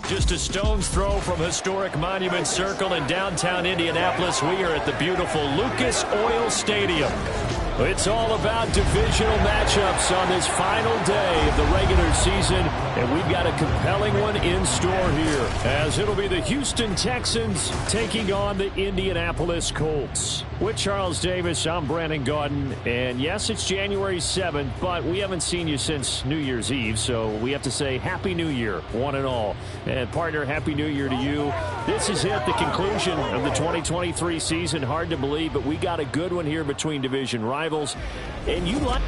Just a stone's throw from historic Monument Circle in downtown Indianapolis. We are at the beautiful Lucas Oil Stadium. It's all about divisional matchups on this final day of the regular season, and we've got a compelling one in store here, as it'll be the Houston Texans taking on the Indianapolis Colts. With Charles Davis, I'm Brandon Gaudin, and yes, it's January 7th, but we haven't seen you since New Year's Eve, so we have to say Happy New Year, one and all. And partner, Happy New Year to you. This is it, the conclusion of the 2023 season. Hard to believe, but we got a good one here between division rivals. And you like...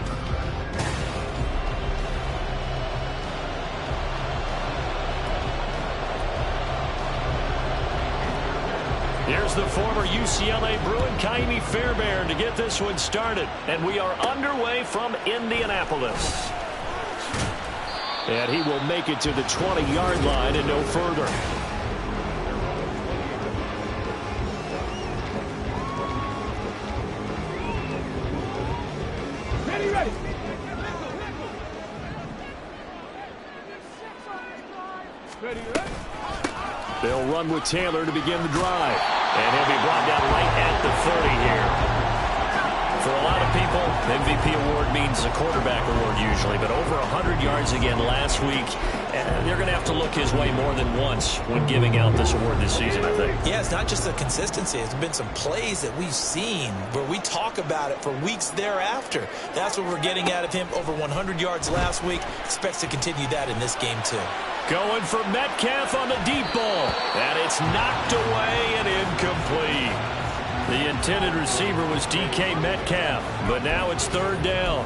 Here's the former UCLA Bruin, Kaimi Fairbairn, to get this one started. And we are underway from Indianapolis. And he will make it to the 20-yard line and no further. Ready. They'll run with Taylor to begin the drive. And he'll be brought down right at the 30 here. For a lot of people, MVP award means a quarterback award usually, but over 100 yards again last week. And they're going to have to look his way more than once when giving out this award this season, I think. Yeah, it's not just the consistency. It's been some plays that we've seen where we talk about it for weeks thereafter. That's what we're getting out of him. Over 100 yards last week. Expects to continue that in this game, too. Going for Metcalf on the deep ball. And it's knocked away and incomplete. The intended receiver was DK Metcalf, but now it's third down.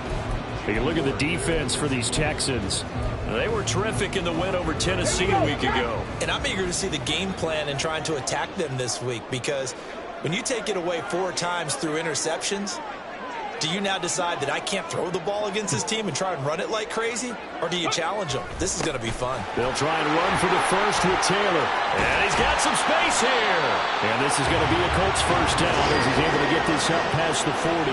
You can look at the defense for these Texans. They were terrific in the win over Tennessee a week ago. And I'm eager to see the game plan and trying to attack them this week, because when you take it away 4 times through interceptions, do you now decide that I can't throw the ball against this team and try and run it like crazy? Or do you challenge them? This is going to be fun. They'll try and run for the first with Taylor. And he's got some space here. And this is going to be a Colts first down as he's able to get this up past the 40.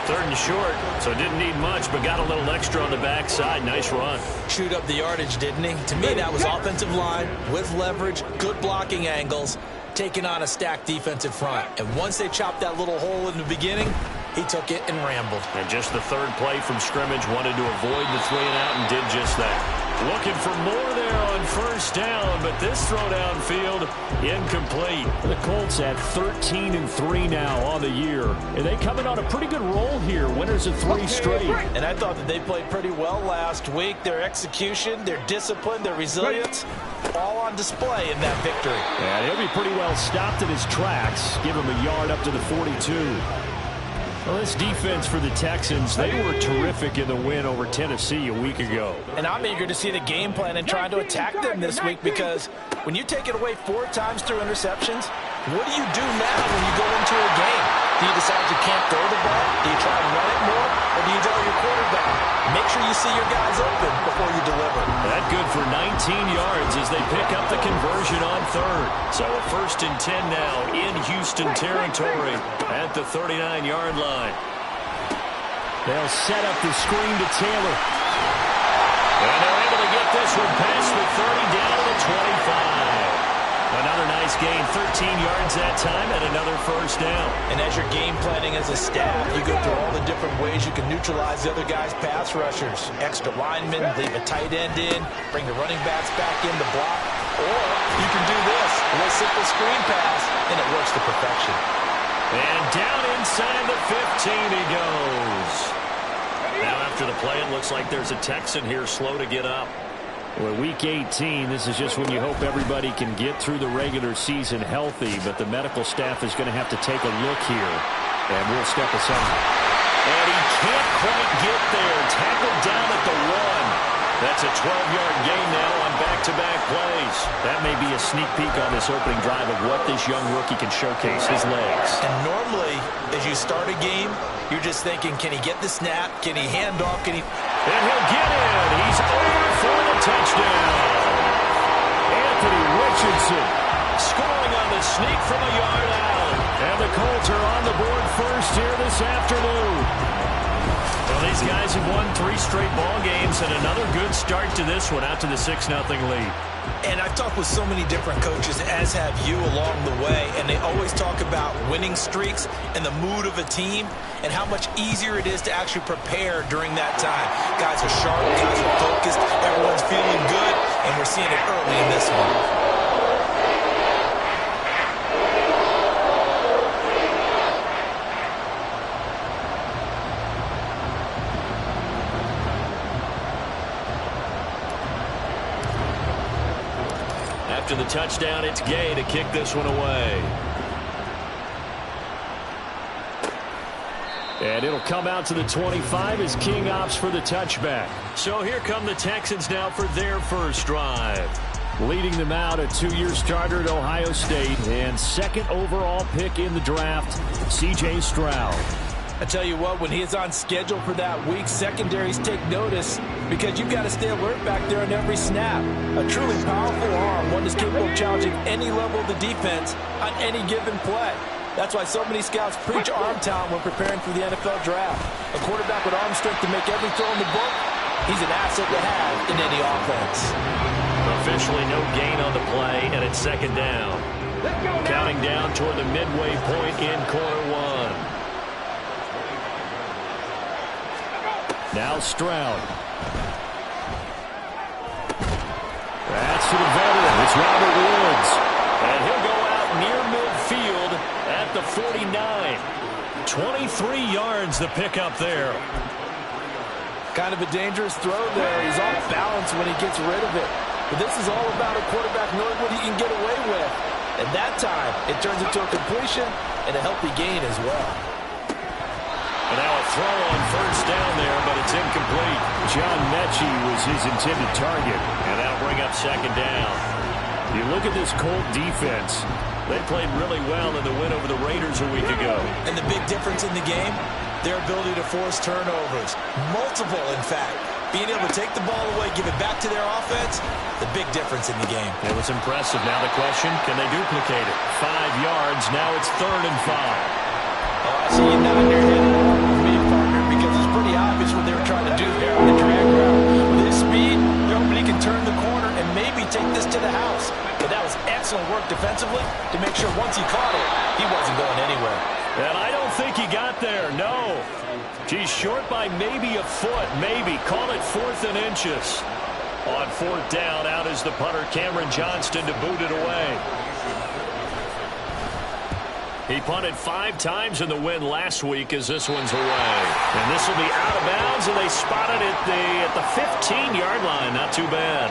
Third and short, so didn't need much, but got a little extra on the backside. Nice run. Chewed up the yardage, didn't he? To me, that was offensive line with leverage, good blocking angles, taking on a stacked defensive front. And once they chopped that little hole in the beginning, he took it and rambled. And just the third play from scrimmage, wanted to avoid the 3 and out and did just that. Looking for more there on first down, but this throw downfield incomplete. The Colts at 13-3 now on the year. And they coming on a pretty good roll here. Winners of 3 straight. And I thought that they played pretty well last week. Their execution, their discipline, their resilience, all on display in that victory. And he'll be pretty well stopped in his tracks. Give him a yard up to the 42. Well, this defense for the Texans, they were terrific in the win over Tennessee a week ago. And I'm eager to see the game plan and trying to attack them this week, because when you take it away 4 times through interceptions, what do you do now when you go into a game? Do you decide you can't throw the ball? Do you try and run it more? Or do you tell your quarterback, make sure you see your guys open before you deliver? That good for 19 yards as they pick up the conversion on third. So a 1st and 10 now in Houston territory at the 39-yard line. They'll set up the screen to Taylor. And they're able to get this one past the 30 down to the 25. Another nice gain, 13 yards that time, and another first down. And as you're game planning as a staff, you go through all the different ways you can neutralize the other guy's pass rushers. Extra linemen, leave a tight end in, bring the running backs back in to block. Or you can do this, a little simple screen pass, and it works to perfection. And down inside the 15 he goes. Now after the play, it looks like there's a Texan here slow to get up. Well, week 18, this is just when you hope everybody can get through the regular season healthy, but the medical staff is going to have to take a look here, and we'll step aside. And he can't quite get there. Tackled down at the 1. That's a 12-yard gain now on back-to-back plays. That may be a sneak peek on this opening drive of what this young rookie can showcase, his legs. And normally, as you start a game, you're just thinking, can he get the snap? Can he hand off? Can he... And he'll get in. He's over for the touchdown. Anthony Richardson scoring on the sneak from a yard out. And the Colts are on the board first here this afternoon. Well, these guys have won 3 straight ball games and another good start to this one out to the 6-0 lead. And I've talked with so many different coaches, as have you, along the way, and they always talk about winning streaks and the mood of a team and how much easier it is to actually prepare during that time. Guys are sharp, guys are focused, everyone's feeling good, and we're seeing it early in this one. After the touchdown, it's Gay to kick this one away. And it'll come out to the 25 as King opts for the touchback. So here come the Texans now for their first drive. Leading them out, a 2-year starter at Ohio State and 2nd overall pick in the draft, C.J. Stroud. I tell you what, when he is on schedule for that week, secondaries take notice because you've got to stay alert back there on every snap. A truly powerful arm, one that's capable of challenging any level of the defense on any given play. That's why so many scouts preach arm talent when preparing for the NFL draft. A quarterback with arm strength to make every throw in the book, he's an asset to have in any offense. Officially no gain on the play, and it's 2nd down. Counting down toward the midway point in quarter 1. Now Stroud. That's to the veteran. It's Robert Woods. And he'll go out near midfield at the 49. 23 yards the pickup there. Kind of a dangerous throw there. He's off balance when he gets rid of it. But this is all about a quarterback knowing what he can get away with. At that time, it turns into a completion and a healthy gain as well. And now a throw on first down there, but it's incomplete. John Mechie was his intended target, and that'll bring up 2nd down. You look at this Colt defense. They played really well in the win over the Raiders a week ago. And the big difference in the game, their ability to force turnovers. Multiple, in fact. Being able to take the ball away, give it back to their offense, the big difference in the game. It was impressive. Now the question, can they duplicate it? 5 yards, now it's 3rd and 5. Oh, I see you nodding your head with me, partner, because it's pretty obvious what they were trying to do there on the drag route. With his speed, they're hoping he can turn the corner and maybe take this to the house. But that was excellent work defensively to make sure once he caught it, he wasn't going anywhere. And I don't think he got there, no. He's short by maybe a foot, maybe. Call it 4th and inches. On 4th down, out is the punter, Cameron Johnston, to boot it away. He punted 5 times in the win last week as this one's away. And this will be out of bounds, and they spotted it at the 15-yard line. Not too bad.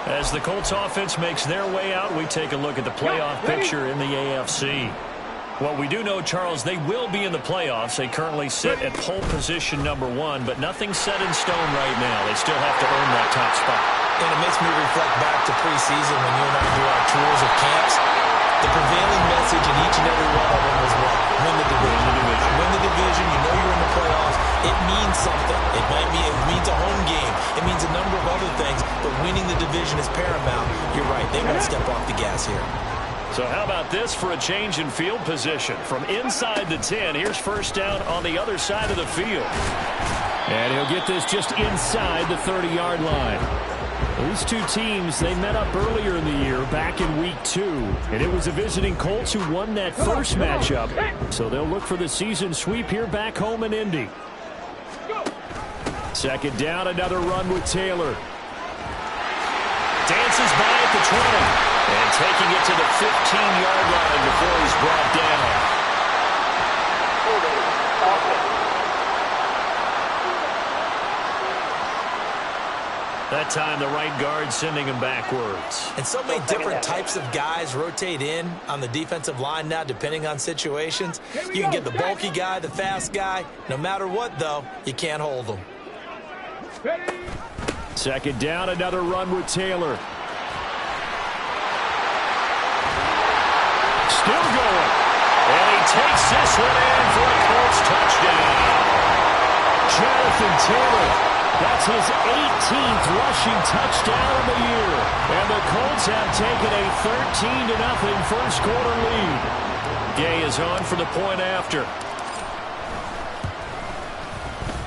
As the Colts offense makes their way out, we take a look at the playoff picture in the AFC. Well, we do know, Charles, they will be in the playoffs. They currently sit at pole position number 1, but nothing's set in stone right now. They still have to earn that top spot. And it makes me reflect back to preseason when you and I do our tours of camps. The prevailing message in each and every one of them was what? Win the division. Win the division. You know you're in the playoffs. It means something. It means a home game. It means a number of other things, but winning the division is paramount. You're right. They won't step off the gas here. So how about this for a change in field position? From inside the 10, here's first down on the other side of the field. And he'll get this just inside the 30-yard line. These two teams, they met up earlier in the year, back in week 2. And it was the visiting Colts who won that first matchup. So they'll look for the season sweep here back home in Indy. 2nd down, another run with Taylor. Dances by at the 20. And taking it to the 15-yard line before he's brought down. That time, the right guard sending him backwards. And so many different types of guys rotate in on the defensive line now, depending on situations. You can get the bulky guy, the fast guy. No matter what, though, you can't hold them. 2nd down, another run with Taylor. Still going. And he takes this one in for a Colts touchdown. Jonathan Taylor. That's his 18th rushing touchdown of the year. And the Colts have taken a 13-0 first quarter lead. Gay is on for the point after.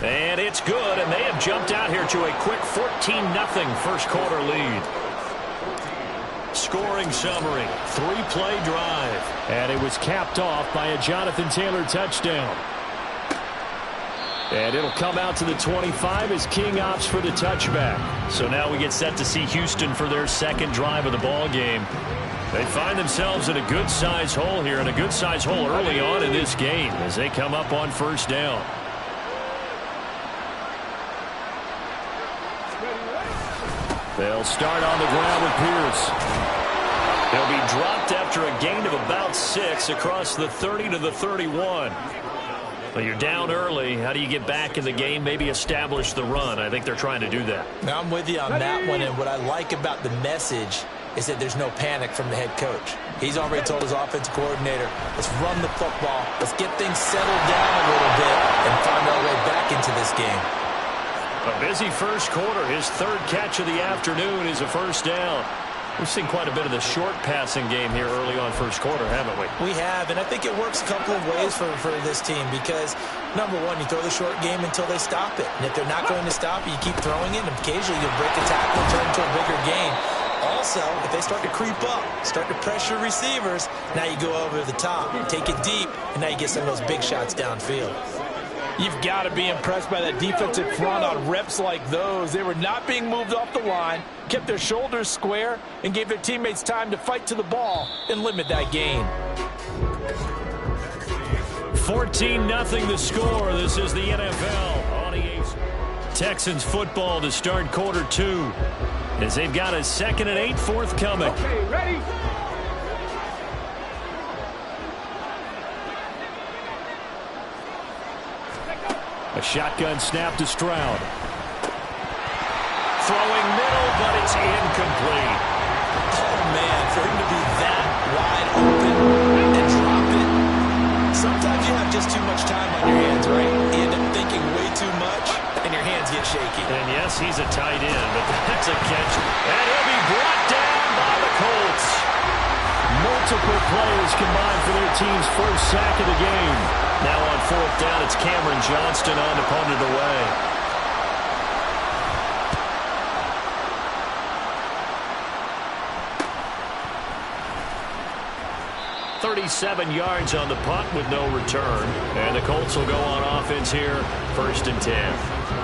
And it's good, and they have jumped out here to a quick 14-0 first quarter lead. Scoring summary, 3-play drive. And it was capped off by a Jonathan Taylor touchdown. And it'll come out to the 25 as King opts for the touchback. So now we get set to see Houston for their second drive of the ball game. They find themselves in a good-size hole here, and a good-size hole early on in this game as they come up on first down. They'll start on the ground with Pierce. He'll be dropped after a gain of about 6 across the 30 to the 31. But you're down early. How do you get back in the game, maybe establish the run? I think they're trying to do that. Now I'm with you on that one, and what I like about the message is that there's no panic from the head coach. He's already told his offensive coordinator, let's run the football, let's get things settled down a little bit and find our way back into this game. A busy first quarter. His third catch of the afternoon is a first down. We've seen quite a bit of the short passing game here early on first quarter, haven't we? We have, and I think it works a couple of ways for this team because, number one, you throw the short game until they stop it. And if they're not going to stop it, you keep throwing it, and occasionally you'll break a tackle and turn into a bigger gain. Also, if they start to creep up, start to pressure receivers, now you go over the top, take it deep, and now you get some of those big shots downfield. You've got to be impressed by that defensive front on reps like those. They were not being moved off the line, kept their shoulders square, and gave their teammates time to fight to the ball and limit that gain. 14-0 the score. This is the NFL on EA. Texans football to start quarter 2 as they've got a 2nd and 8 forthcoming. Okay, ready? A shotgun snap to Stroud. Throwing middle, but it's incomplete. Oh, man, for him to be that wide open and drop it. Sometimes you have just too much time on your hands, right? You end up thinking way too much, and your hands get shaky. And yes, he's a tight end, but that's a catch. And he'll be brought down by the Colts. Multiple players combined for their team's first sack of the game. Now on fourth down, it's Cameron Johnston on to punt it away. 37 yards on the punt with no return. And the Colts will go on offense here, 1st and 10.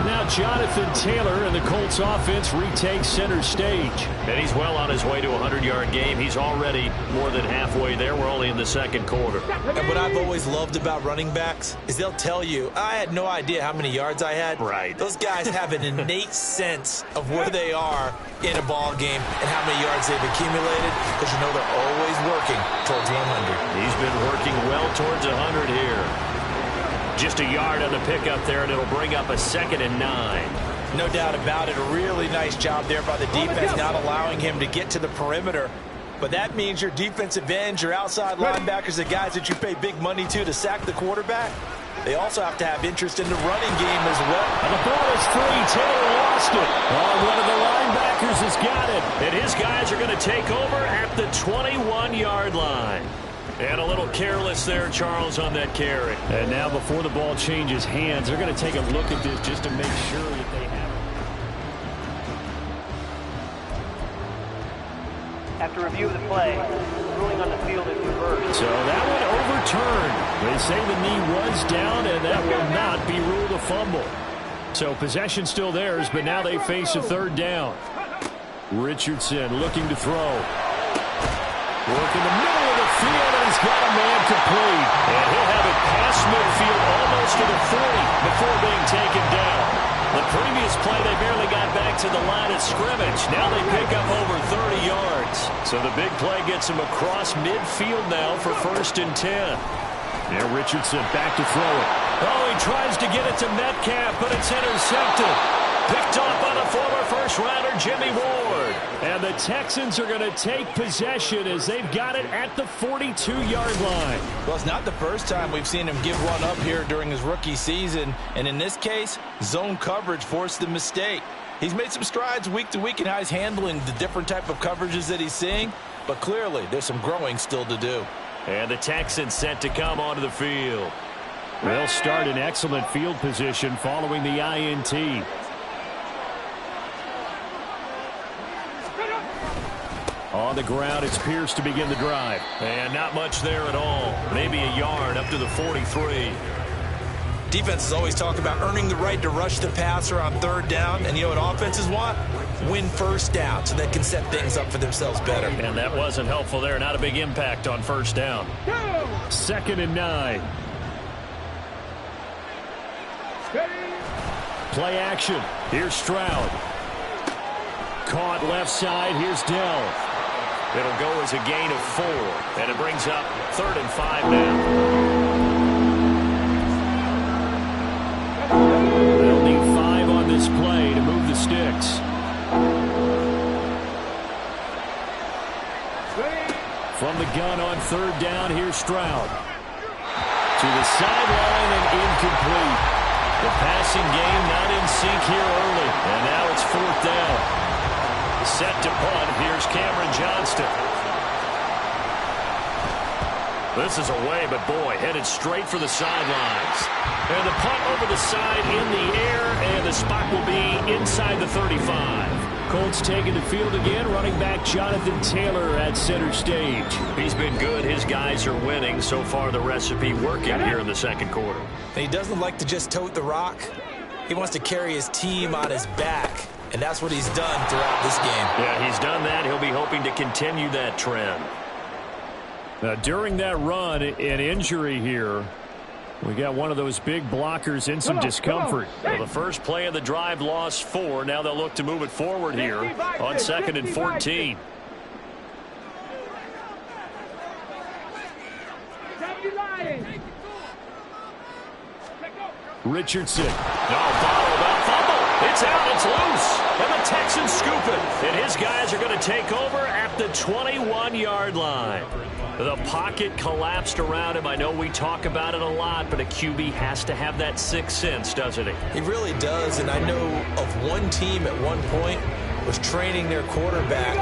Now Jonathan Taylor and the Colts offense retakes center stage. And he's well on his way to a 100-yard game. He's already more than halfway there. We're only in the second quarter. And what I've always loved about running backs is they'll tell you, I had no idea how many yards I had. Right. Those guys have an innate sense of where they are in a ball game and how many yards they've accumulated, because you know they're always working towards 100. He's been working well towards 100 here. Just a yard on the pickup there, and it'll bring up a 2nd and 9. No doubt about it. A really nice job there by the defense, not allowing him to get to the perimeter. But that means your defensive ends, your outside linebackers, the guys that you pay big money to sack the quarterback, they also have to have interest in the running game as well. And the ball is free. Taylor lost it. Oh, one of the linebackers has got it. And his guys are going to take over at the 21-yard line. And a little careless there, Charles, on that carry. And now before the ball changes hands, they're going to take a look at this just to make sure that they have it. After review of the play, ruling on the field is reversed. So that one overturned. They say the knee was down, and that will not be ruled a fumble. So possession still theirs, but now they face a 3rd down. Richardson looking to throw. Work in the middle of the field, and he's got a man complete. And he'll have it past midfield almost to the 40 before being taken down. The previous play, they barely got back to the line of scrimmage. Now they pick up over 30 yards. So the big play gets him across midfield now for 1st and 10. Now Richardson back to throw it. Oh, he tries to get it to Metcalf, but it's intercepted. Picked off by the former first-rounder Jimmy Ward. And the Texans are going to take possession as they've got it at the 42-yard line. Well, it's not the first time we've seen him give one up here during his rookie season. And in this case, zone coverage forced the mistake. He's made some strides week to week in how he's handling the different type of coverages that he's seeing. But clearly, there's some growing still to do. And the Texans set to come onto the field. They'll start in excellent field position following the INT. On the ground, it's Pierce to begin the drive. And not much there at all. Maybe a yard up to the 43. Defenses always talk about earning the right to rush the passer on third down. And you know what offenses want? Win first down so they can set things up for themselves better. And that wasn't helpful there. Not a big impact on first down. 2nd and 9. Play action. Here's Stroud. Caught left side. Here's Dell. It'll go as a gain of 4. And it brings up 3rd and 5 now. They'll need 5 on this play to move the sticks. From the gun on 3rd down, here's Stroud. To the sideline and incomplete. The passing game not in sync here early. And now it's 4th down. Set to punt. Here's Cameron Johnston. This is away, but boy, headed straight for the sidelines. And the punt over the side in the air, and the spot will be inside the 35. Colts taking the field again. Running back Jonathan Taylor at center stage. He's been good. His guys are winning. So far, the recipe working here in the second quarter. He doesn't like to just tote the rock. He wants to carry his team on his back. And that's what he's done throughout this game. Yeah, he's done that. He'll be hoping to continue that trend. Now, during that run, an injury here. We got one of those big blockers in some discomfort. Well, the first play of the drive lost 4. Now they'll look to move it forward here on 2nd and 14. Richardson. No, bottle about fumble. It's out. It's loose. And the Texans scoop it. And his guys are going to take over at the 21-yard line. The pocket collapsed around him. I know we talk about it a lot, but a QB has to have that sixth sense, doesn't he? He really does. And I know of one team at one point was training their quarterback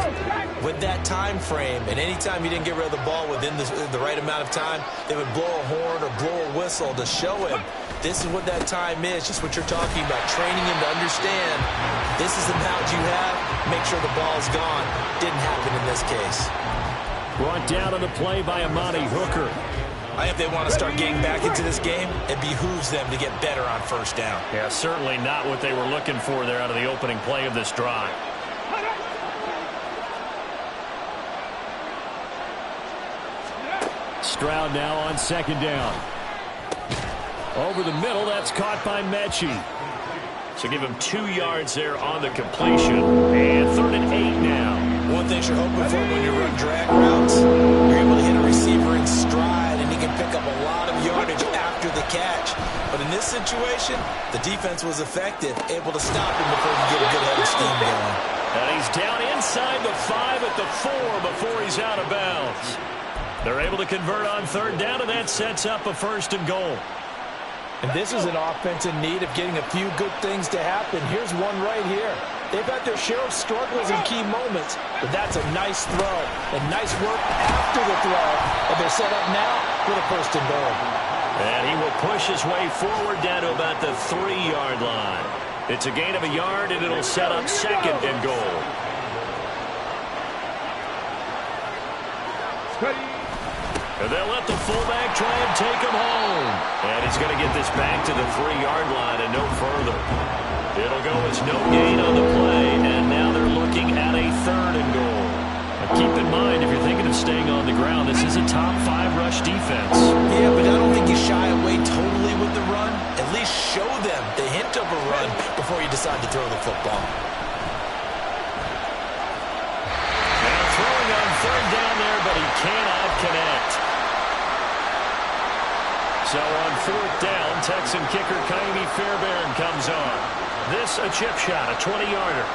with that time frame, and anytime he didn't get rid of the ball within the right amount of time, they would blow a horn or blow a whistle to show him this is what that time is, just what you're talking about, training him to understand this is the amount you have, make sure the ball's gone. Didn't happen in this case. Brought down on the play by Amani Hooker. I think if they want to start getting back into this game, it behooves them to get better on first down. Yeah, certainly not what they were looking for there out of the opening play of this drive. Stroud now on 2nd down. Over the middle, that's caught by Mechie. So give him 2 yards there on the completion. And 3rd and 8 now. One thing you're hoping for when you run drag routes, you're able to hit a receiver in stride, and he can pick up a lot of yardage after the catch. But in this situation, the defense was effective, able to stop him before he get a good head of steam going. And he's down inside the 5 at the 4 before he's out of bounds. They're able to convert on 3rd down, and that sets up a 1st and goal. And this is an offense in need of getting a few good things to happen. Here's one right here. They've had their share of struggles in key moments, but that's a nice throw and nice work after the throw. And they're set up now with a 1st and goal. And he will push his way forward down to about the 3-yard line. It's a gain of a yard, and it'll set up 2nd and goal. And they'll let the fullback try and take him home. And he's going to get this back to the 3-yard line and no further. It'll go as no gain on the play, and now they're looking at a 3rd and goal. Now keep in mind, if you're thinking of staying on the ground, this is a top 5 rush defense. Yeah, but I don't think you shy away totally with the run. At least show them the hint of a run before you decide to throw the football. Now throwing on 3rd down there, but he cannot connect. So on 4th down, Texan kicker Kaimi Fairbairn comes on. This a chip shot, a 20-yarder.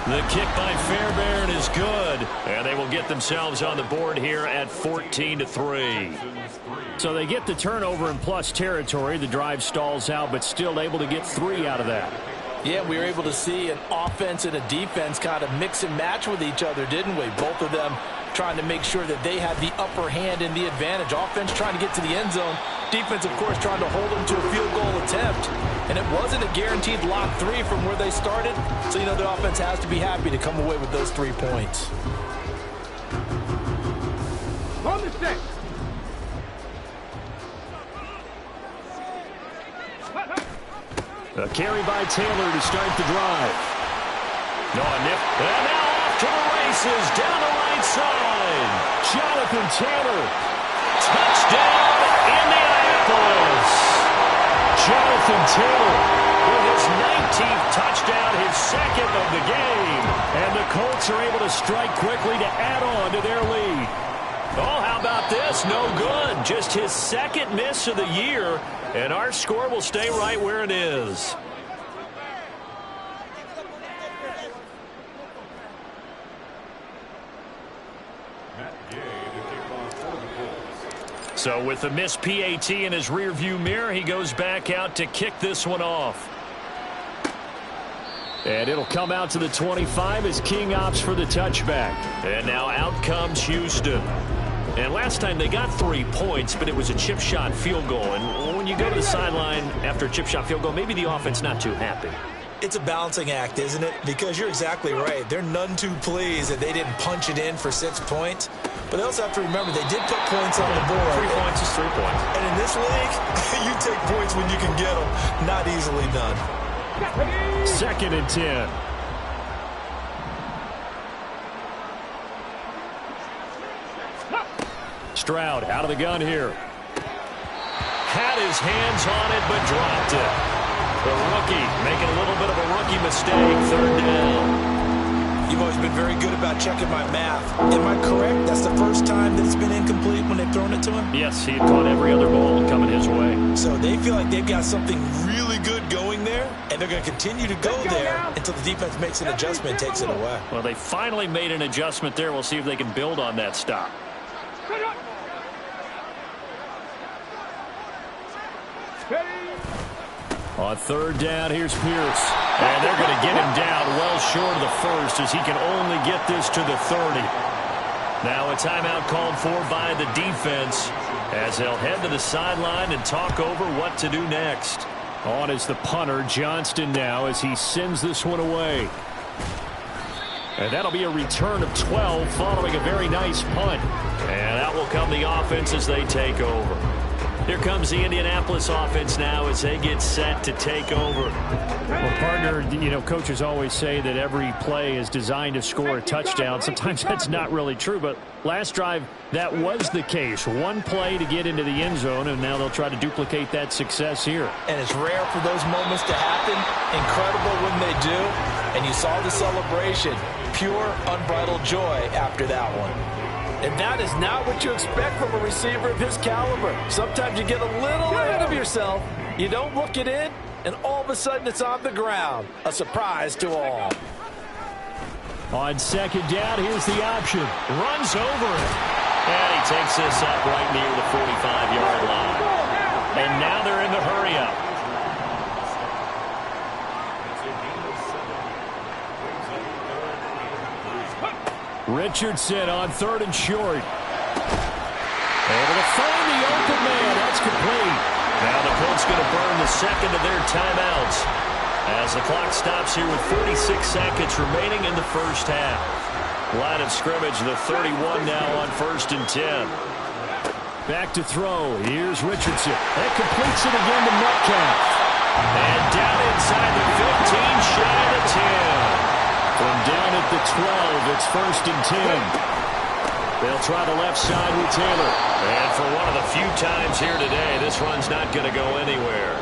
The kick by Fairbairn is good, and they will get themselves on the board here at 14-3. So they get the turnover in plus territory. The drive stalls out, but still able to get 3 out of that. Yeah, we were able to see an offense and a defense kind of mix and match with each other, didn't we? Both of them trying to make sure that they had the upper hand and the advantage. Offense trying to get to the end zone. Defense, of course, trying to hold them to a field goal attempt. And it wasn't a guaranteed lock 3 from where they started. So, you know, the offense has to be happy to come away with those 3 points. On the stick. A carry by Taylor to start the drive. No, nip. And now off to the races down the right side. Jonathan Taylor. Touchdown, Indianapolis. Jonathan Taylor with his 19th touchdown, his second of the game. And the Colts are able to strike quickly to add on to their lead. Oh, how about this? No good. Just his second miss of the year. And our score will stay right where it is. So with the missed PAT in his rearview mirror, he goes back out to kick this one off. And it'll come out to the 25 as King opts for the touchback. And now out comes Houston. And last time they got 3 points, but it was a chip shot field goal. And when you go to the sideline after a chip shot field goal, maybe the offense not too happy. It's a balancing act, isn't it? Because you're exactly right. They're none too pleased that they didn't punch it in for 6 points. But they also have to remember they did put points on the board. 3 points is 3 points. And in this league, you take points when you can get them. Not easily done. 2nd and 10. Stroud out of the gun here. Had his hands on it, but dropped it. The rookie making a little bit of a rookie mistake. 3rd down. You've always been very good about checking my math. Am I correct? That's the first time that it's been incomplete when they've thrown it to him? Yes, he had caught every other ball coming his way. So they feel like they've got something really good going there, and they're going to continue to go there until the defense makes an adjustment and takes it away. Well, they finally made an adjustment there. We'll see if they can build on that stop. On 3rd down, here's Pierce. And they're going to get him down well short of the first as he can only get this to the 30. Now a timeout called for by the defense as they'll head to the sideline and talk over what to do next. On is the punter, Johnston, now as he sends this one away. And that'll be a return of 12 following a very nice punt. And out will come the offense as they take over. Here comes the Indianapolis offense now as they get set to take over. Well, partner, you know, coaches always say that every play is designed to score a touchdown. Sometimes that's not really true, but last drive, that was the case. One play to get into the end zone, and now they'll try to duplicate that success here. And it's rare for those moments to happen. Incredible when they do. And you saw the celebration. Pure, unbridled joy after that one. And that is not what you expect from a receiver of his caliber. Sometimes you get a little ahead of yourself. You don't look it in, and all of a sudden it's on the ground. A surprise to all. On 2nd down, here's the option. Runs over it. And he takes this up right near the 45-yard line. And now they're in the hurry-up. Richardson on 3rd and short. Able to find the open man. That's complete. Now the Colts going to burn the second of their timeouts as the clock stops here with 46 seconds remaining in the first half. Line of scrimmage, the 31 now on 1st and 10. Back to throw. Here's Richardson. That completes it again to Metcalf. And down inside the 15, shy of the 10. From down at the 12, it's 1st and 10. They'll try the left side with Taylor. And for one of the few times here today, this run's not going to go anywhere.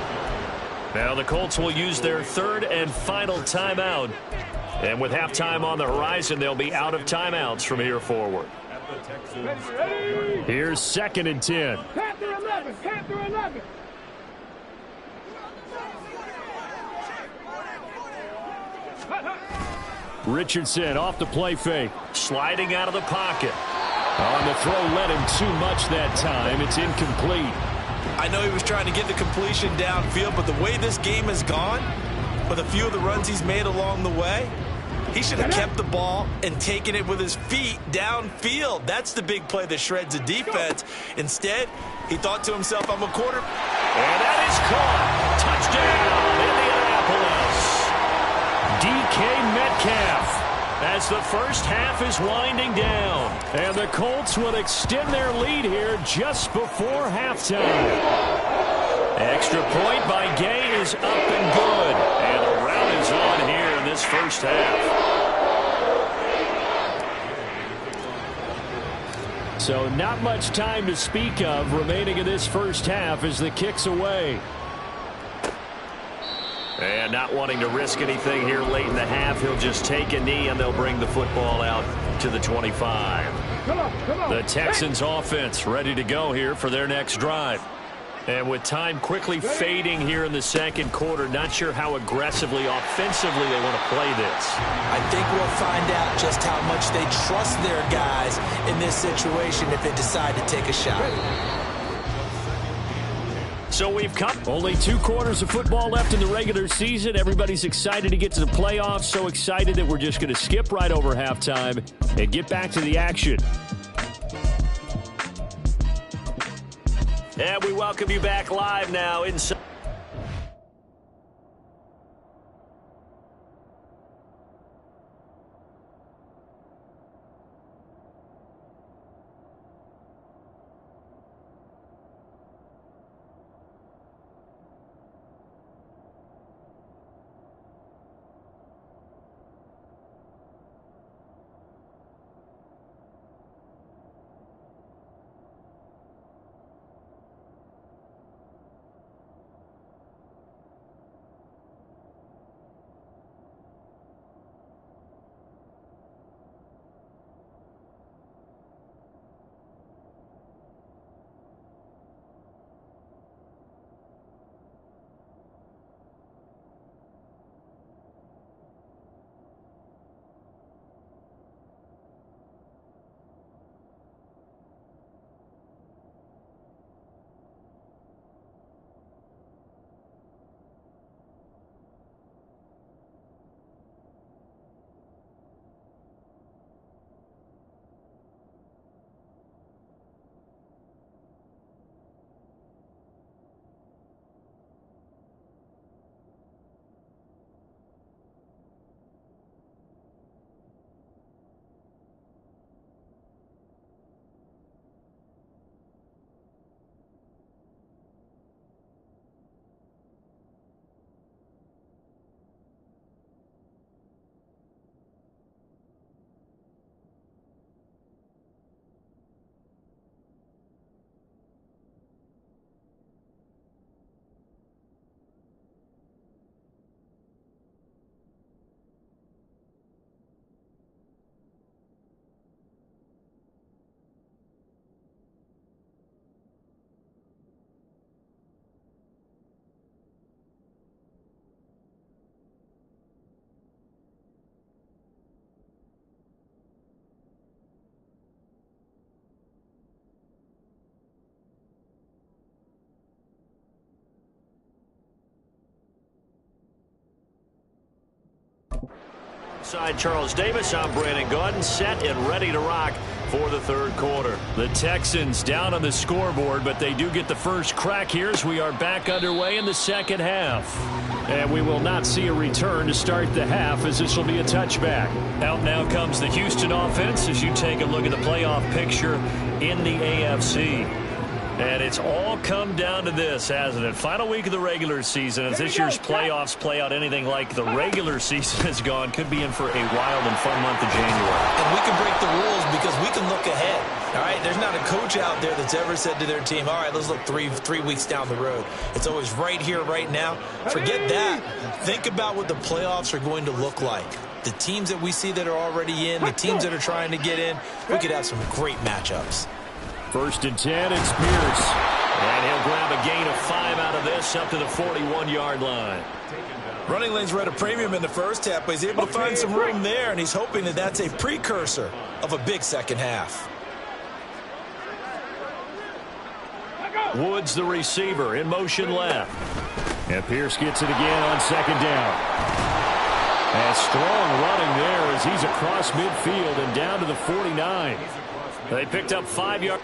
Now the Colts will use their 3rd and final timeout. And with halftime on the horizon, they'll be out of timeouts from here forward. Here's 2nd and 10. Panther 11, Panther 11. Richardson off the play fake. Sliding out of the pocket. On the throw, led him too much that time. It's incomplete. I know he was trying to get the completion downfield, but the way this game has gone, with a few of the runs he's made along the way. He should have kept the ball and taken it with his feet downfield. That's the big play that shreds the defense. Instead, he thought to himself, I'm a quarter. And that is caught. Touchdown, Indianapolis. DK Metcalf. As the first half is winding down. And the Colts will extend their lead here just before halftime. Extra point by Gay is up and good. And the rout is on here in this first half. So not much time to speak of remaining in this first half as the kick's away. And not wanting to risk anything here late in the half, he'll just take a knee and they'll bring the football out to the 25. Come on. The Texans offense ready to go here for their next drive. And with time quickly fading here in the second quarter, not sure how aggressively, offensively they want to play this. I think we'll find out just how much they trust their guys in this situation if they decide to take a shot. So we've come. Only 2 quarters of football left in the regular season. Everybody's excited to get to the playoffs. So excited that we're just going to skip right over halftime and get back to the action. And we welcome you back live now inside. Side Charles Davis, I'm Brandon Gaudin, set and ready to rock for the third quarter. The Texans down on the scoreboard, but they do get the first crack here as we are back underway in the second half. And we will not see a return to start the half as this will be a touchback. Out now comes the Houston offense as you take a look at the playoff picture in the AFC. And it's all come down to this, hasn't it? Final week of the regular season. As this year's playoffs play out anything like the regular season has gone, could be in for a wild and fun month of January. And we can break the rules because we can look ahead. All right, there's not a coach out there that's ever said to their team, all right, let's look three weeks down the road. It's always right here, right now. Forget that. Think about what the playoffs are going to look like. The teams that we see that are already in, the teams that are trying to get in, we could have some great matchups. 1st and 10, it's Pierce. And he'll grab a gain of 5 out of this up to the 41-yard line. Running lanes were at a premium in the first half, but he's able to find some room there, and he's hoping that that's a precursor of a big second half. Woods, the receiver, in motion left. And Pierce gets it again on second down. And strong running there as he's across midfield and down to the 49. They picked up 5 yards.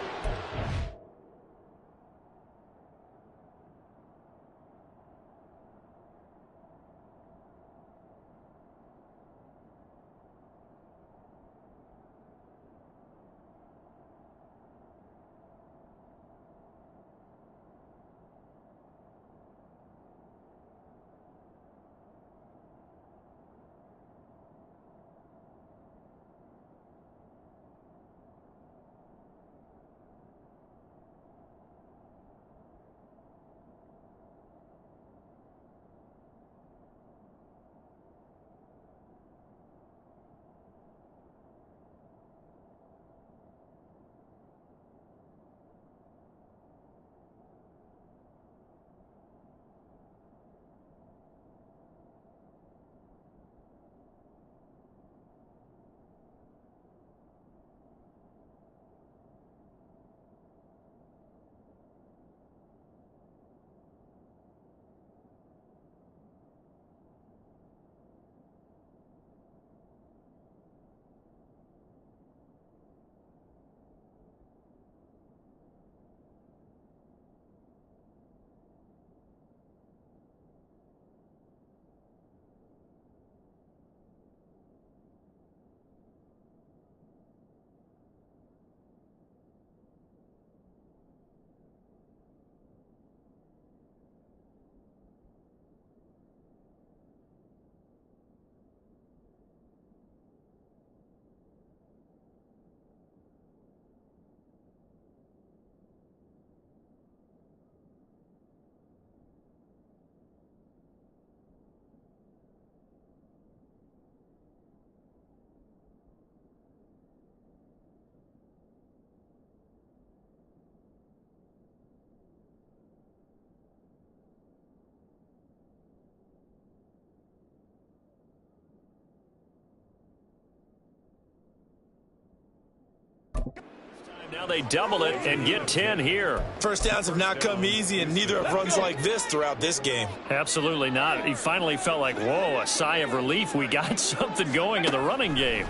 Now they double it and get 10 here. First downs have not come easy, and neither have runs like this throughout this game. Absolutely not. He finally felt like, whoa, a sigh of relief. We got something going in the running game.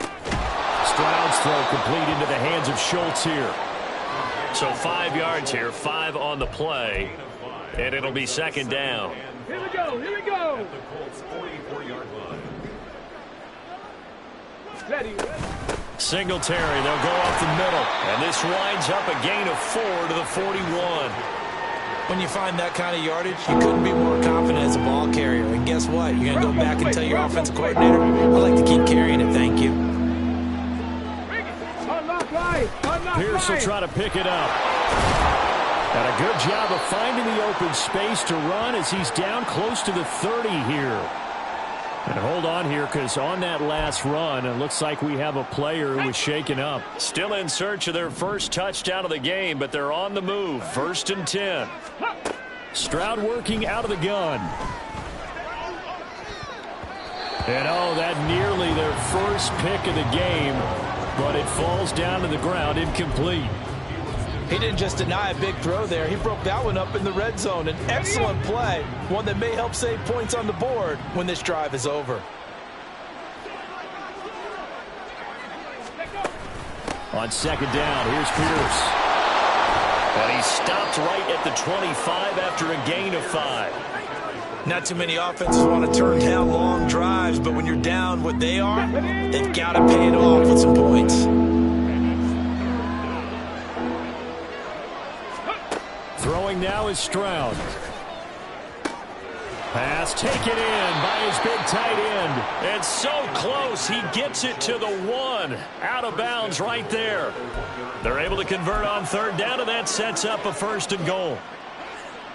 Stroud's throw complete into the hands of Schultz here. So 5 yards here, 5 on the play, and it'll be second down. Here we go, here we go. Ready. Singletary, they'll go up the middle. And this winds up a gain of 4 to the 41. When you find that kind of yardage, you couldn't be more confident as a ball carrier. And guess what? You're going to go back and tell your offensive coordinator, I'd like to keep carrying it, thank you. Pierce will try to pick it up. And a good job of finding the open space to run as he's down close to the 30 here. And hold on here, because on that last run, it looks like we have a player who was shaken up. Still in search of their first touchdown of the game, but they're on the move. 1st and 10. Stroud working out of the gun. And oh, that nearly their first pick of the game, but it falls down to the ground incomplete. He didn't just deny a big throw there. He broke that one up in the red zone. An excellent play, one that may help save points on the board when this drive is over. On second down, here's Pierce. And he stopped right at the 25 after a gain of 5. Not too many offenses want to turn down long drives, but when you're down what they are, they've got to pay it off with some points. Throwing now is Stroud. Pass taken in by his big tight end. And so close, he gets it to the 1. Out of bounds right there. They're able to convert on third down, and that sets up a 1st and goal.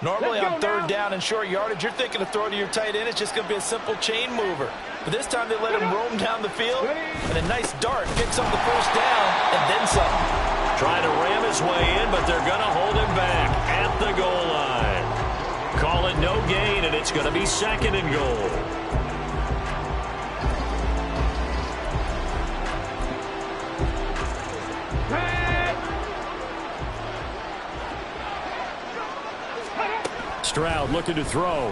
Normally on third down and short yardage, you're thinking of throwing to your tight end. It's just going to be a simple chain mover. But this time they let him roam down the field, and a nice dart picks up the first down, and then some. Trying to ram his way in, but they're going to hold him back at the goal line. Call it no gain, and it's going to be 2nd and goal. Stroud looking to throw.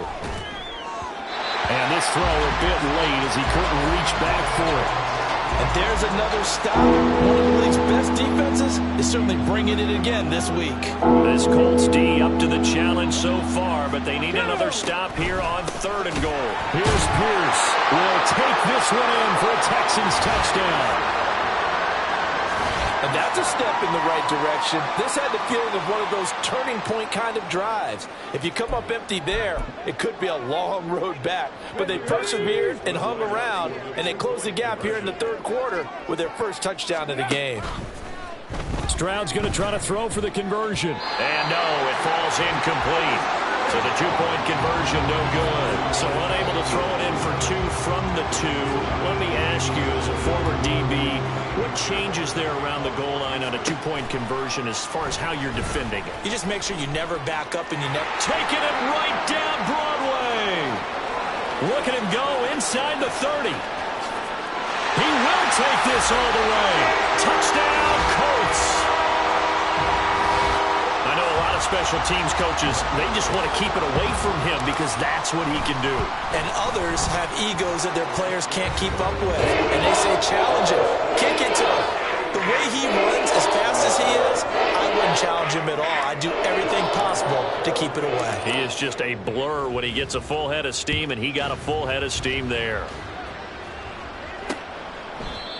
And this throw a bit late as he couldn't reach back for it. And there's another stop. One of the league's best defenses is certainly bringing it again this week. This Colts D up to the challenge so far, but they need another stop here on 3rd and goal. Here's Pierce. Will take this one in for a Texans touchdown. And that's a step in the right direction. This had the feeling of one of those turning point kind of drives. If you come up empty there, it could be a long road back. But they persevered and hung around, and they closed the gap here in the 3rd quarter with their first touchdown of the game. Stroud's going to try to throw for the conversion. And no, it falls incomplete. So the 2-point conversion, no good. So unable to throw it in for 2 from the 2. Let me ask you, as a former DB, what changes there around the goal line on a 2-point conversion as far as how you're defending it? You just make sure you never back up and you never... Taking it right down Broadway. Look at him go inside the 30. He will take this all the way. Touchdown, Colts. I know a lot of special teams coaches, they just want to keep it away from him because that's what he can do. And others have egos that their players can't keep up with. And they say, challenge him, kick it to him. The way he runs, as fast as he is, I wouldn't challenge him at all. I'd do everything possible to keep it away. He is just a blur when he gets a full head of steam, and he got a full head of steam there.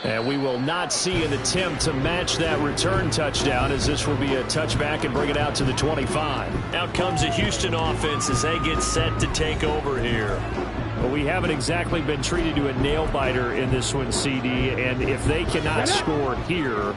And we will not see an attempt to match that return touchdown, as this will be a touchback and bring it out to the 25. Out comes the Houston offense as they get set to take over here. Well, we haven't exactly been treated to a nail-biter in this one, CD, and if they cannot score here,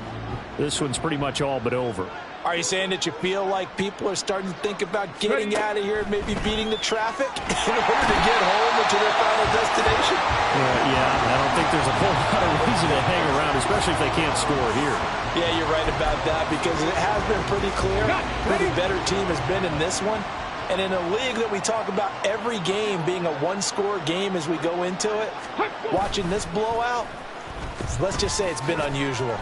this one's pretty much all but over. Are you saying that you feel like people are starting to think about getting out of here and maybe beating the traffic in order to get home to their final destination? Yeah, I don't think there's a whole lot of reason to hang around, especially if they can't score here. Yeah, you're right about that because it has been pretty clear who the better team has been in this one. And in a league that we talk about every game being a one-score game as we go into it, watching this blowout, let's just say it's been unusual.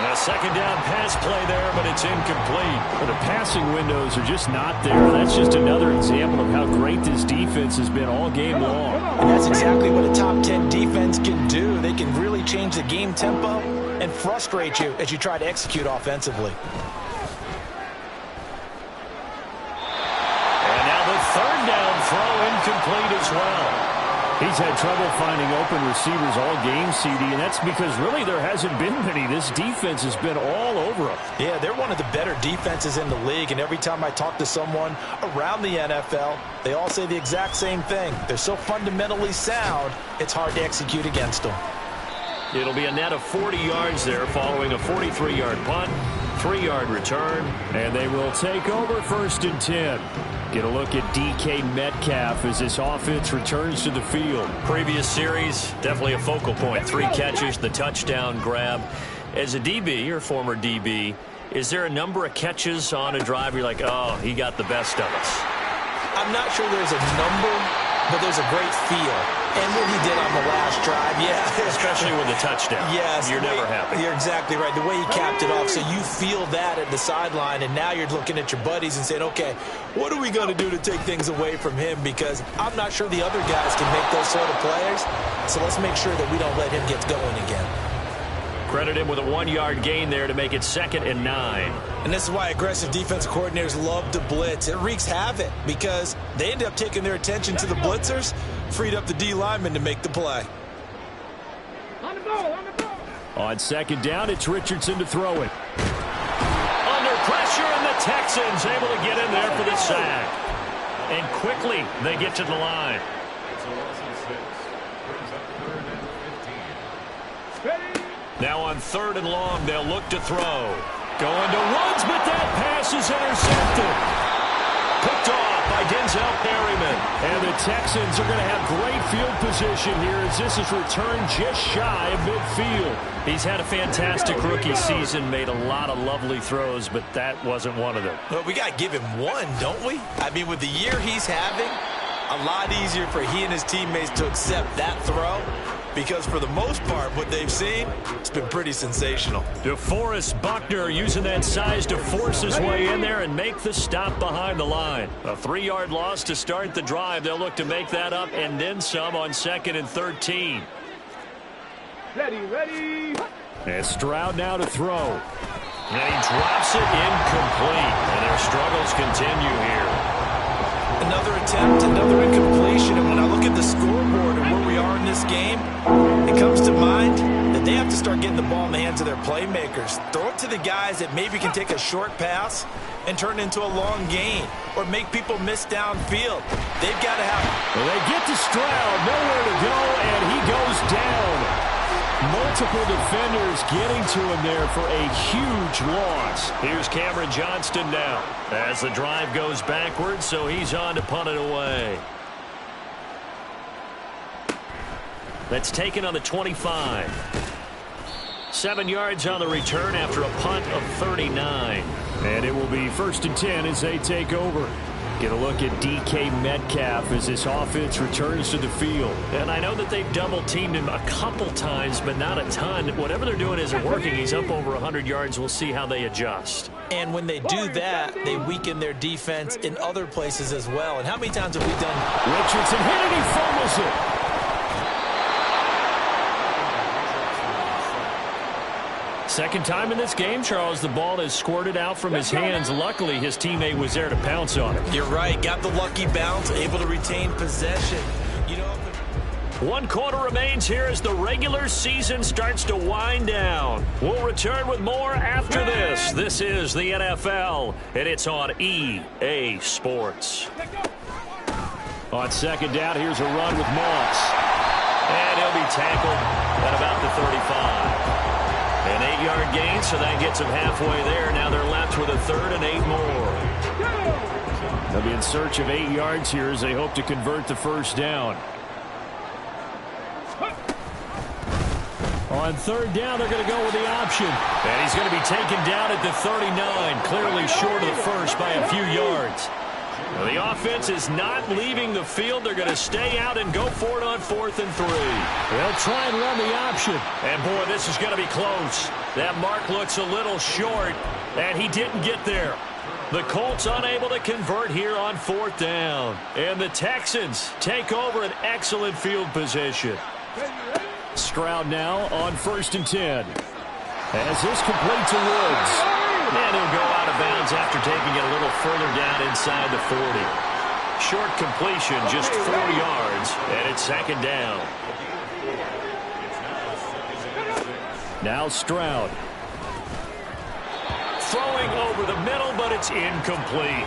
A second down pass play there, but it's incomplete. But the passing windows are just not there. That's just another example of how great this defense has been all game long. And that's exactly what a top 10 defense can do. They can really change the game tempo and frustrate you as you try to execute offensively. And now the 3rd down throw incomplete as well. He's had trouble finding open receivers all game, CD, and that's because really there hasn't been many. This defense has been all over them. Yeah, they're one of the better defenses in the league, and every time I talk to someone around the NFL, they all say the exact same thing. They're so fundamentally sound, it's hard to execute against them. It'll be a net of 40 yards there following a 43-yard punt, 3-yard return, and they will take over 1st and 10. Get a look at DK Metcalf as this offense returns to the field. Previous series, definitely a focal point. 3 catches, the touchdown grab. As a DB, or former DB, is there a number of catches on a drive you're like, oh, he got the best of us? I'm not sure there's a number, but there's a great feel. And what he did on the last drive, yeah. Especially with the touchdown. Yes. You're never happy. You're exactly right. The way he capped it off, so you feel that at the sideline, and now you're looking at your buddies and saying, okay, what are we going to do to take things away from him? Because I'm not sure the other guys can make those sort of plays, so let's make sure that we don't let him get going again. Credit him with a 1-yard gain there to make it 2nd and 9. And this is why aggressive defensive coordinators love to blitz. It wreaks havoc because they end up taking their attention to the blitzers, freed up the D lineman to make the play. On the ball, on the ball. On 2nd down, it's Richardson to throw it. Under pressure, and the Texans able to get in there for the sack. And quickly, they get to the line. Now on 3rd and long, they'll look to throw. Going to Woods, but that pass is intercepted. Picked off by Denzel Perryman. And the Texans are going to have great field position here as this is returned just shy of midfield. He's had a fantastic rookie season, made a lot of lovely throws, but that wasn't one of them. Well, we got to give him one, don't we? I mean, with the year he's having, a lot easier for he and his teammates to accept that throw because for the most part, what they've seen, it's been pretty sensational. DeForest Buckner using that size to force his way in there and make the stop behind the line. A 3-yard loss to start the drive. They'll look to make that up and then some on 2nd and 13. Ready. And Stroud now to throw. And he drops it incomplete. And their struggles continue here. Another attempt, another incompletion. And when I look at the scoreboard and where we are in this game, it comes to mind that they have to start getting the ball in the hands of their playmakers. Throw it to the guys that maybe can take a short pass and turn it into a long gain or make people miss downfield. They've got to have... Well, they get to Stroud, nowhere to go, and he goes down. Multiple defenders getting to him there for a huge loss. Here's Cameron Johnston now as the drive goes backwards, so he's on to punt it away. That's taken on the 25. 7 yards on the return after a punt of 39. And it will be 1st and 10 as they take over. Get a look at DK Metcalf as this offense returns to the field. And I know that they've double-teamed him a couple times, but not a ton. Whatever they're doing isn't working. He's up over 100 yards. We'll see how they adjust. And when they do that, they weaken their defense in other places as well. And how many times have we done... Richardson hit it, he fumbles it. Second time in this game, Charles, the ball has squirted out from his hands. Luckily, his teammate was there to pounce on it. You're right. Got the lucky bounce, able to retain possession. You know, 1 quarter remains here as the regular season starts to wind down. We'll return with more after this. This is the NFL, and it's on EA Sports. On 2nd down, here's a run with Moss. And he'll be tackled at about the 35. An 8-yard gain, so that gets them halfway there. Now they're left with a 3rd and 8 more. They'll be in search of 8 yards here as they hope to convert the 1st down. On 3rd down, they're going to go with the option. And he's going to be taken down at the 39, clearly short of the 1st by a few yards. Well, the offense is not leaving the field. They're going to stay out and go for it on 4th and 3. They'll try and run the option. And, boy, this is going to be close. That mark looks a little short, and he didn't get there. The Colts unable to convert here on 4th down. And the Texans take over an excellent field position. Stroud now on 1st and 10. As this complete to Woods. And he'll go out of bounds after taking it a little further down inside the 40. Short completion, just 4 yards, and it's 2nd down. Now Stroud. Throwing over the middle, but it's incomplete.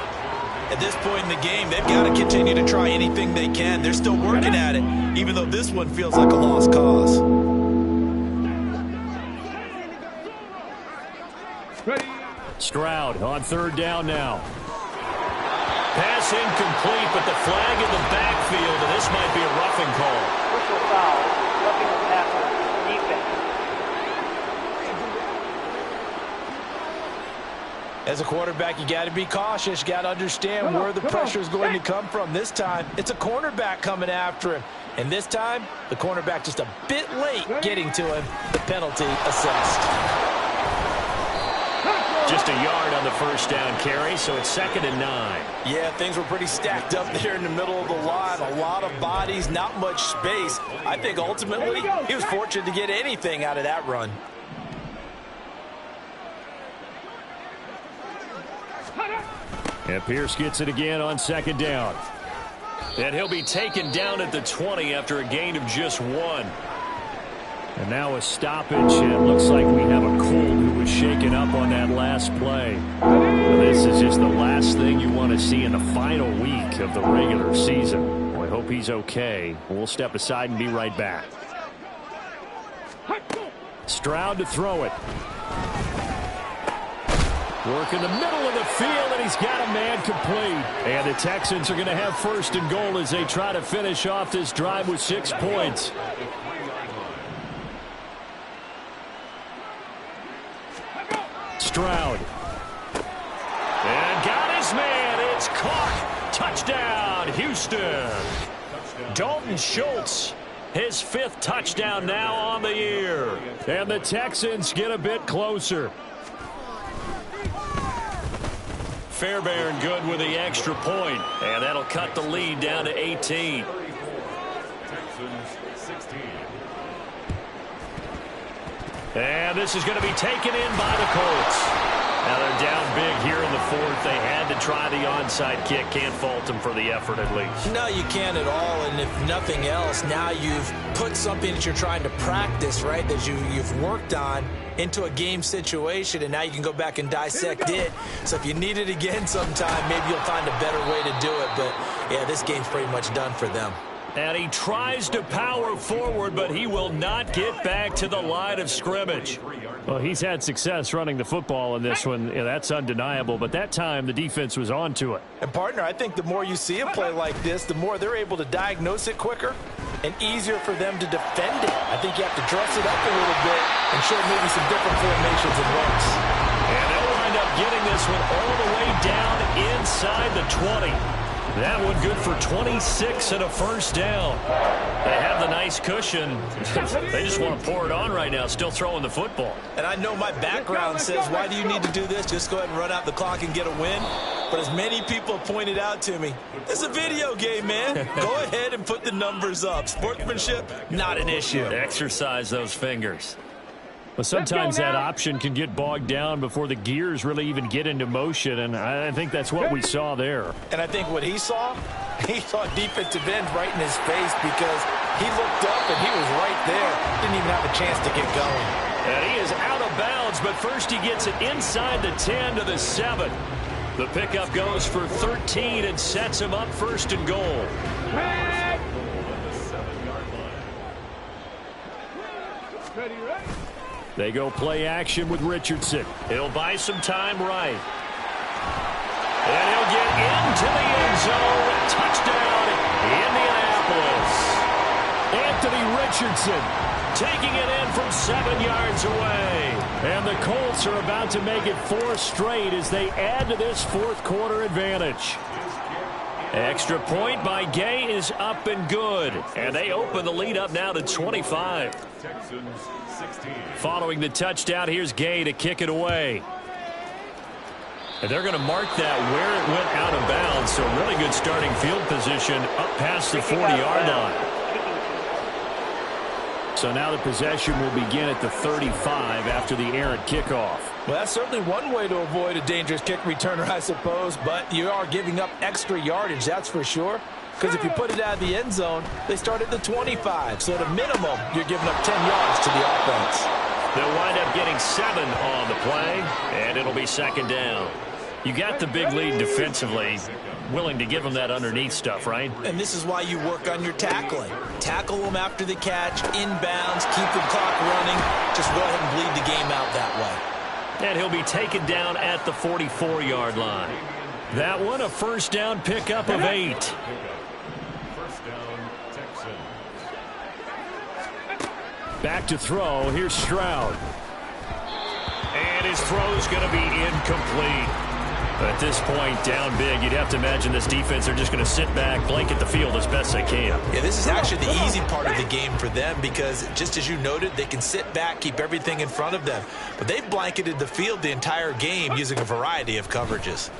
At this point in the game, they've got to continue to try anything they can. They're still working at it, even though this one feels like a lost cause. Stroud on 3rd down now. Pass incomplete, but the flag in the backfield, and this might be a roughing call. Personal foul, roughing the passer, defense. As a quarterback, you got to be cautious. You got to understand where the pressure is going to come from. This time, it's a cornerback coming after him. And this time, the cornerback just a bit late getting to him. The penalty assessed. Just a yard on the 1st down carry, so it's 2nd and 9. Yeah, things were pretty stacked up there in the middle of the line. A lot of bodies, not much space. I think ultimately he was fortunate to get anything out of that run. And Pierce gets it again on 2nd down. And he'll be taken down at the 20 after a gain of just 1. And now a stoppage. It looks like we have a Colt who was shaken up on that last play. Well, this is just the last thing you want to see in the final week of the regular season. Well, I hope he's okay. We'll step aside and be right back. Stroud to throw it. Work in the middle of the field, and he's got a man complete. And the Texans are going to have 1st and goal as they try to finish off this drive with 6 points. Stroud. And got his man. It's caught. Touchdown, Houston. Dalton Schultz His 5th touchdown now on the year. And the Texans get a bit closer. Fairbairn good with the extra point, and that'll cut the lead down to 18. And this is going to be taken in by the Colts. Now they're down big here in the 4th. They had to try the onside kick. Can't fault them for the effort at least. No, you can't at all. And if nothing else, now you've put something that you're trying to practice, right, that you've worked on into a game situation, and now you can go back and dissect it. So if you need it again sometime, maybe you'll find a better way to do it. But, yeah, this game's pretty much done for them. And he tries to power forward, but he will not get back to the line of scrimmage. Well, he's had success running the football in this one. Yeah, that's undeniable. But that time, the defense was on to it. And, partner, I think the more you see a play like this, the more they're able to diagnose it quicker and easier for them to defend it. I think you have to dress it up a little bit and show maybe some different formations and looks. And they'll wind up getting this one all the way down inside the 20. That one good for 26 and a first down. They have the nice cushion. They just want to pour it on right now, still throwing the football. And I know my background says, why do you need to do this? Just go ahead and run out the clock and get a win. But as many people pointed out to me, it's a video game, man. Go ahead and put the numbers up. Sportsmanship, not an issue. Exercise those fingers. Well, sometimes that option can get bogged down before the gears really even get into motion, and I think that's what we saw there. And I think what he saw defensive end right in his face because he looked up and he was right there. Didn't even have a chance to get going. And he is out of bounds, but first he gets it inside the 10 to the 7. The pickup goes for 13 and sets him up 1st and goal. They go play action with Richardson. He'll buy some time right. And he'll get into the end zone. Touchdown, Indianapolis. Anthony Richardson taking it in from 7 yards away. And the Colts are about to make it 4 straight as they add to this 4th quarter advantage. Extra point by Gay is up and good. And they open the lead up now to 25. Following the touchdown, here's Gay to kick it away. And they're going to mark that where it went out of bounds. So really good starting field position up past the 40-yard line. So now the possession will begin at the 35 after the errant kickoff. Well, that's certainly one way to avoid a dangerous kick returner, I suppose. But you are giving up extra yardage, that's for sure. Because if you put it out of the end zone, they start at the 25. So at a minimum, you're giving up 10 yards to the offense. They'll wind up getting 7 on the play, and it'll be 2nd down. You got the big lead defensively, willing to give them that underneath stuff, right? And this is why you work on your tackling. Tackle them after the catch, inbounds, keep the clock running. Just go ahead and bleed the game out that way. And he'll be taken down at the 44-yard line. That one, a 1st down pickup of 8. Back to throw. Here's Stroud. And his throw's going to be incomplete. At this point, down big, you'd have to imagine this defense, they're just going to sit back, blanket the field as best they can. Yeah, this is actually the easy part of the game for them because, just as you noted, they can sit back, keep everything in front of them. But they've blanketed the field the entire game using a variety of coverages.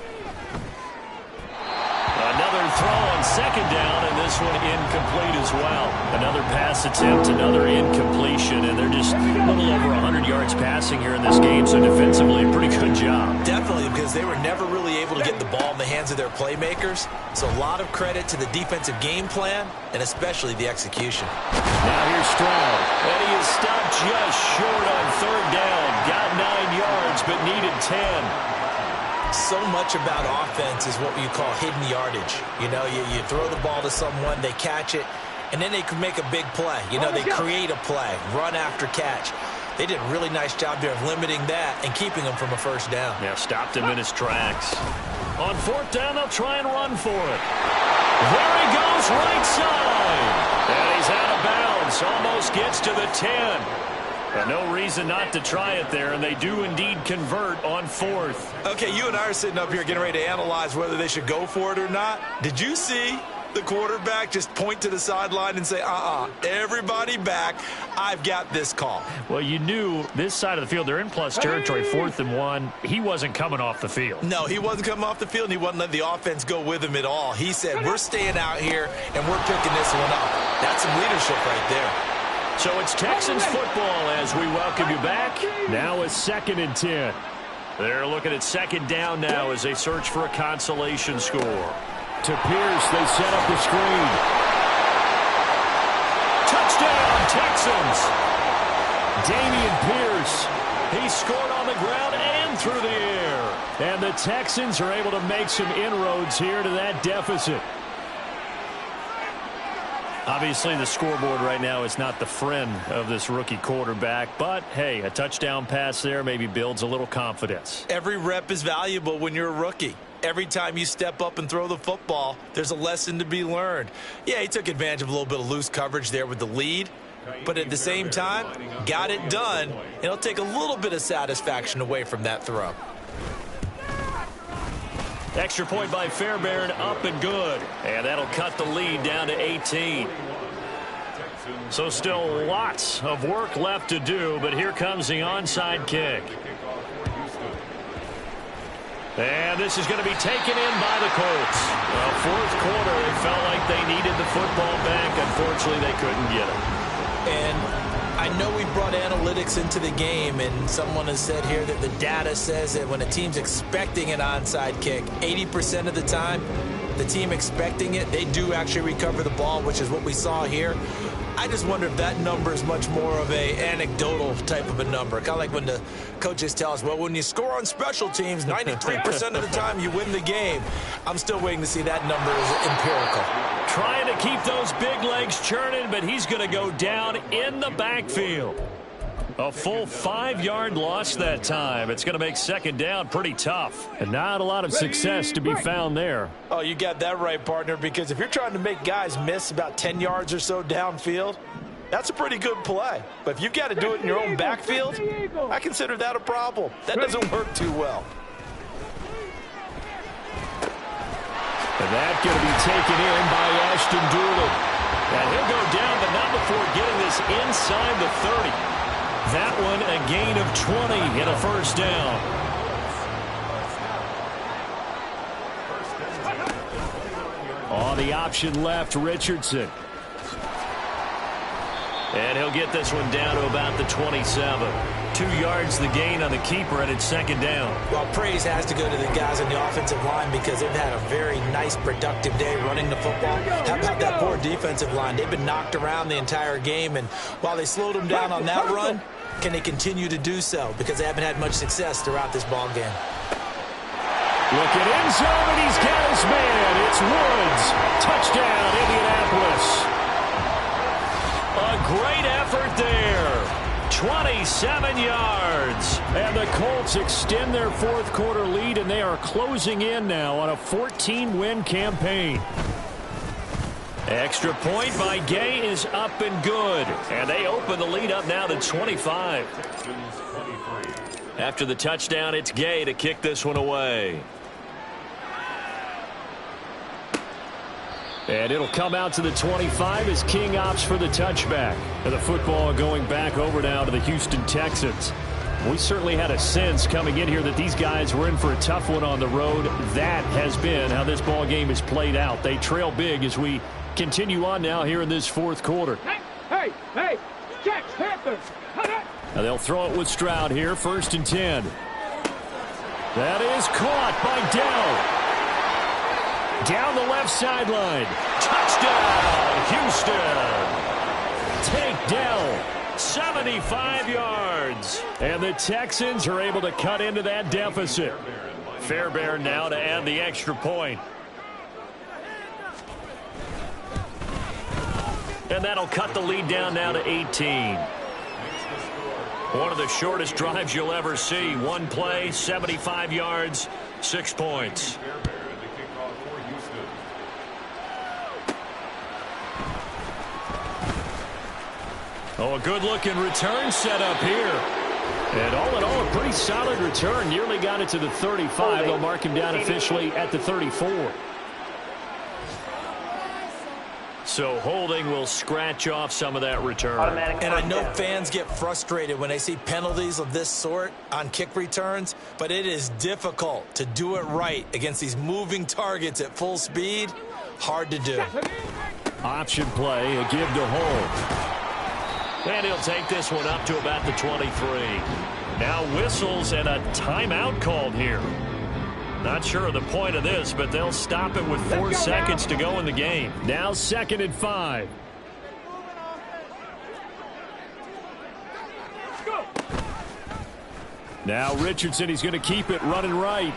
Another throw on 2nd down, and this one incomplete as well. Another pass attempt, another incompletion, and they're just a little over 100 yards passing here in this game, so defensively, a pretty good job. Definitely, because they were never really able to get the ball in the hands of their playmakers. So a lot of credit to the defensive game plan, and especially the execution. Now here's Stroud, and he is stopped just short on 3rd down. Got 9 yards, but needed 10. So much about offense is what you call hidden yardage. You know, you throw the ball to someone, they catch it, and then they can make a big play. You know, they create a play, run after catch. They did a really nice job there of limiting that and keeping him from a 1st down. Yeah, stopped him in his tracks. On 4th down, they'll try and run for it. There he goes, right side. And he's out of bounds, almost gets to the 10. No reason not to try it there, and they do indeed convert on 4th. Okay, you and I are sitting up here getting ready to analyze whether they should go for it or not. Did you see the quarterback, just point to the sideline and say, everybody back. I've got this call. Well, you knew this side of the field, they're in plus territory, 4th and 1. He wasn't coming off the field. No, he wasn't coming off the field, and he wasn't letting the offense go with him at all. He said, we're staying out here, and we're picking this one up. That's some leadership right there. So it's Texans football as we welcome you back. Now it's 2nd and 10. They're looking at 2nd down now as they search for a consolation score. To Pierce, they set up the screen. Touchdown, Texans! Dameon Pierce, he scored on the ground and through the air. And the Texans are able to make some inroads here to that deficit. Obviously, the scoreboard right now is not the friend of this rookie quarterback, but, hey, a touchdown pass there maybe builds a little confidence. Every rep is valuable when you're a rookie. Every time you step up and throw the football, there's a lesson to be learned. Yeah, he took advantage of a little bit of loose coverage there with the lead, but at the same time, got it done. It'll take a little bit of satisfaction away from that throw. Extra point by Fairbairn, up and good. And that'll cut the lead down to 18. So still lots of work left to do, but here comes the onside kick. And this is going to be taken in by the Colts. Well, 4th quarter, they felt like they needed the football back. Unfortunately, they couldn't get it. And I know we brought analytics into the game, and someone has said here that the data says that when a team's expecting an onside kick, 80% of the time, the team expecting it, they do actually recover the ball, which is what we saw here. I just wonder if that number is much more of a anecdotal type of a number. Kind of like when the coaches tell us, well, when you score on special teams, 93% of the time you win the game. I'm still waiting to see that number is empirical. Trying to keep those big legs churning, but he's going to go down in the backfield. A full 5-yard loss that time. It's going to make 2nd down pretty tough. And not a lot of success to be found there. Oh, you got that right, partner, because if you're trying to make guys miss about 10 yards or so downfield, that's a pretty good play. But if you've got to do it in your own backfield, I consider that a problem. That doesn't work too well. And that's going to be taken in by Ashton Doolin. And he'll go down, but not before getting this inside the 30. That one a gain of 20 and a 1st down. On the option left, Richardson. And he'll get this one down to about the 27. 2 yards the gain on the keeper, and it's 2nd down. Well, praise has to go to the guys on the offensive line because they've had a very nice, productive day running the football. How about that poor defensive line? They've been knocked around the entire game, and while they slowed them down on that run, can they continue to do so? Because they haven't had much success throughout this ball game. Look at end zone, and he's got his man. It's Woods. Touchdown, Indianapolis. A great effort there. 27 yards. And the Colts extend their 4th quarter lead, and they are closing in now on a 14-win campaign. Extra point by Gay is up and good. And they open the lead up now to 25. After the touchdown, it's Gay to kick this one away. And it'll come out to the 25 as King opts for the touchback. And the football going back over now to the Houston Texans. We certainly had a sense coming in here that these guys were in for a tough one on the road. That has been how this ball game is played out. They trail big as we continue on now here in this 4th quarter. Hey, Jacks, Panthers. Now they'll throw it with Stroud here, 1st and 10. That is caught by Dell. Down the left sideline. Touchdown, Houston. Take Dell. 75 yards. And the Texans are able to cut into that deficit. Fairbairn now to add the extra point. And that'll cut the lead down now to 18. One of the shortest drives you'll ever see. One play, 75 yards, 6 points. Oh, a good-looking return set up here. And all in all, a pretty solid return. Nearly got it to the 35. They'll mark him down officially at the 34. So holding will scratch off some of that return. Automatic And I first know down. fans get frustrated when they see penalties of this sort on kick returns, but it is difficult to do it right against these moving targets at full speed. Hard to do. Option play, a give to Holt. And he'll take this one up to about the 23. Now whistles and a timeout called here. Not sure of the point of this, but they'll stop it with 4 seconds to go in the game. Now 2nd and 5. Now Richardson, he's going to keep it running right.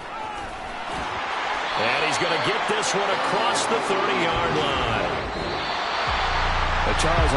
And he's going to get this one across the 30-yard line. Charles,